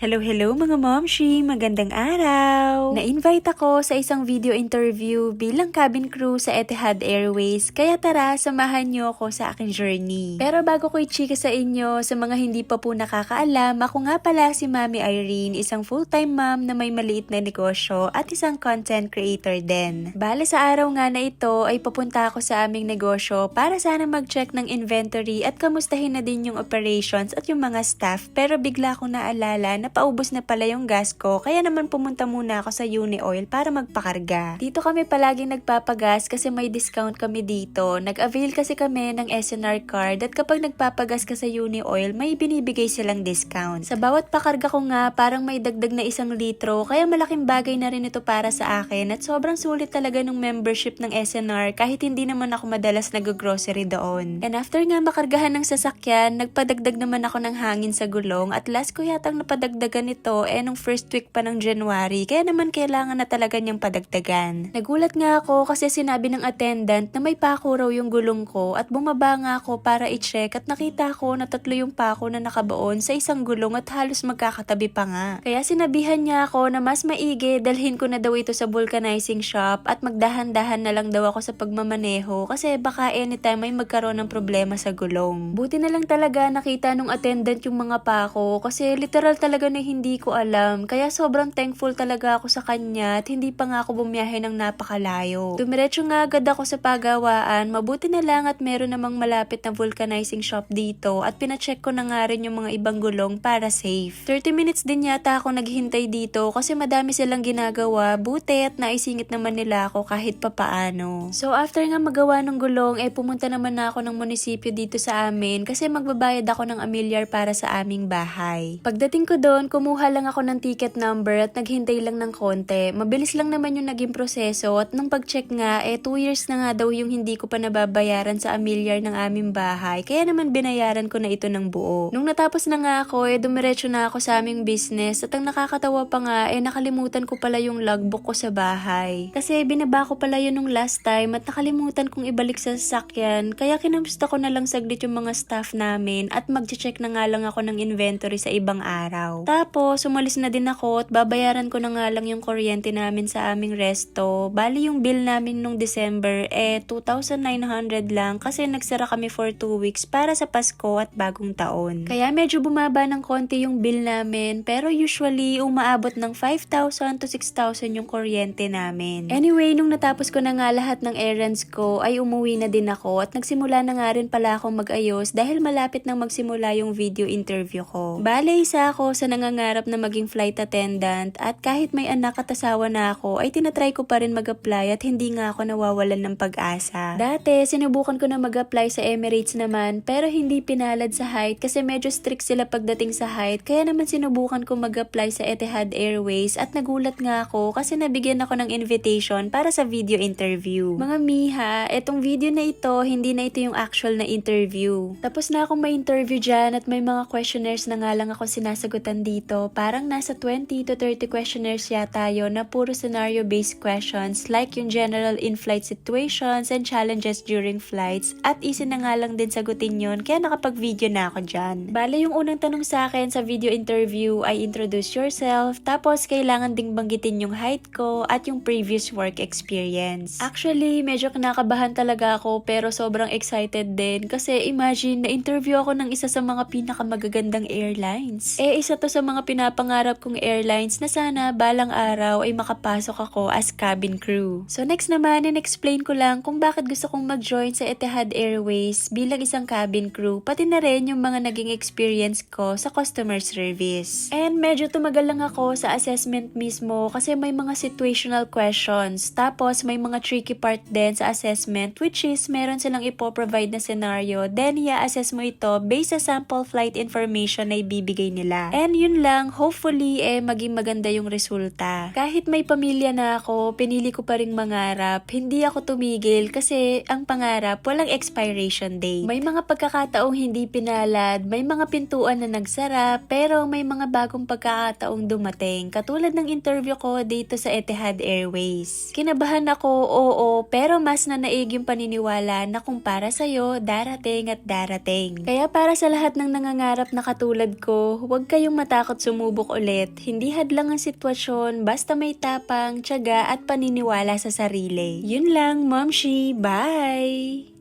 Hello, hello mga momshi! Magandang araw! Na-invite ako sa isang video interview bilang cabin crew sa Etihad Airways, kaya tara, samahan niyo ako sa aking journey. Pero bago ko i-chika sa inyo, sa mga hindi pa po nakakaalam, ako nga pala si Mami Irene, isang full-time mom na may maliit na negosyo at isang content creator din. Bale sa araw nga na ito ay papunta ako sa aming negosyo para sana mag-check ng inventory at kamustahin na din yung operations at yung mga staff, pero bigla akong naalala na paubos na pala yung gas ko, kaya naman pumunta muna ako sa Uni Oil para magpakarga. Dito kami palaging nagpapagas kasi may discount kami dito. Nag-avail kasi kami ng SNR card at kapag nagpapagas ka sa Uni Oil, may binibigay silang discount. Sa bawat pakarga ko nga, parang may dagdag na 1 litro, kaya malaking bagay na rin ito para sa akin at sobrang sulit talaga ng membership ng SNR kahit hindi naman ako madalas nag-grocery doon. And after nga makargahan ng sasakyan, nagpadagdag naman ako ng hangin sa gulong at last ko yatang napadagdagan ito nung first week pa ng January, kaya naman kailangan na talaga niyang padagdagan. Nagulat nga ako kasi sinabi ng attendant na may pako raw yung gulong ko at bumaba nga ako para i-check at nakita ko na 3 yung pako na nakabaon sa isang gulong at halos magkakatabi pa nga. Kaya sinabihan niya ako na mas maigi dalhin ko na daw ito sa vulcanizing shop at magdahan-dahan na lang daw ako sa pagmamaneho kasi baka anytime may magkaroon ng problema sa gulong. Buti na lang talaga nakita nung attendant yung mga pako kasi literal talaga na hindi ko alam, kaya sobrang thankful talaga ako sa kanya at hindi pa nga ako bumiyahe ng napakalayo. Dumiretso nga agad ako sa pagawaan, mabuti na lang at meron namang malapit na vulcanizing shop dito at pinacheck ko na nga rin yung mga ibang gulong para safe. 30 minutes din yata ako naghihintay dito kasi madami silang ginagawa, buti at naisingit naman nila ako kahit papaano. So after nga magawa ng gulong, pumunta naman na ako ng munisipyo dito sa amin kasi magbabayad ako ng amilyar para sa aming bahay. Pagdating ko doon, kumuha lang ako ng ticket number at naghintay lang ng konti. Mabilis lang naman yung naging proseso at nung pag-check nga, 2 years na nga daw yung hindi ko pa nababayaran sa amilyar ng aming bahay. Kaya naman binayaran ko na ito ng buo. Nung natapos na nga ako, dumiretso na ako sa aming business at ang nakakatawa pa nga, nakalimutan ko pala yung logbook ko sa bahay. Kasi binaba ko pala yun nung last time at nakalimutan kong ibalik sa sasakyan. Kaya kinamusta ko na lang saglit yung mga staff namin at mag-check na nga lang ako ng inventory sa ibang araw. Tapos, umalis na din ako at babayaran ko na nga lang yung kuryente namin sa aming resto. Bali yung bill namin nung December 2,900 lang kasi nagsara kami for 2 weeks para sa Pasko at bagong taon. Kaya medyo bumaba ng konti yung bill namin, pero usually umaabot ng 5,000 to 6,000 yung kuryente namin. Anyway, nung natapos ko na nga lahat ng errands ko ay umuwi na din ako at nagsimula na nga rin pala akong mag-ayos dahil malapit nang magsimula yung video interview ko. Bale, isa ako sa nangangarap na maging flight attendant at kahit may anak at asawa na ako ay tinatry ko pa rin mag-apply at hindi nga ako nawawalan ng pag-asa. Dati, sinubukan ko na mag-apply sa Emirates naman pero hindi pinalad sa height kasi medyo strict sila pagdating sa height, kaya naman sinubukan ko mag-apply sa Etihad Airways at nagulat nga ako kasi nabigyan ako ng invitation para sa video interview. Mga miha, etong video na ito, hindi na ito yung actual na interview. Tapos na akong may interview dyan at may mga questionnaires na nga lang ako sinasagutan dito. Parang nasa 20 to 30 questionnaires yata yun na puro scenario-based questions like yung general in-flight situations and challenges during flights at easy na nga lang din sagutin yun kaya nakapag-video na ako dyan. Bale yung unang tanong sa akin sa video interview ay introduce yourself, tapos kailangan ding banggitin yung height ko at yung previous work experience. Actually, medyo kinakabahan talaga ako pero sobrang excited din kasi imagine na interview ako ng isa sa mga pinakamagagandang airlines. Isa to sa mga pinapangarap kong airlines na sana balang araw ay makapasok ako as cabin crew. So next naman, in-explain ko lang kung bakit gusto kong mag-join sa Etihad Airways bilang isang cabin crew, pati na rin yung mga naging experience ko sa customer service. And medyo tumagal lang ako sa assessment mismo kasi may mga situational questions. Tapos may mga tricky part din sa assessment which is meron silang ipoprovide na scenario, then i-assess mo ito based sa sample flight information na ibibigay nila. And yun lang, hopefully maging maganda yung resulta. Kahit may pamilya na ako, pinili ko pa ring mangarap. Hindi ako tumigil kasi ang pangarap walang expiration date. May mga pagkakataong hindi pinalad, may mga pintuan na nagsara, pero may mga bagong pagkakataong dumating. Katulad ng interview ko dito sa Etihad Airways. Kinabahan ako, oo, pero mas nanaig yung paniniwala na kung para sa'yo, darating at darating. Kaya para sa lahat ng nangangarap na katulad ko, huwag kayong takot sumubok ulit. Hindi hadlang ang sitwasyon, basta may tapang, tiyaga at paniniwala sa sarili. Yun lang, Momshi. Bye!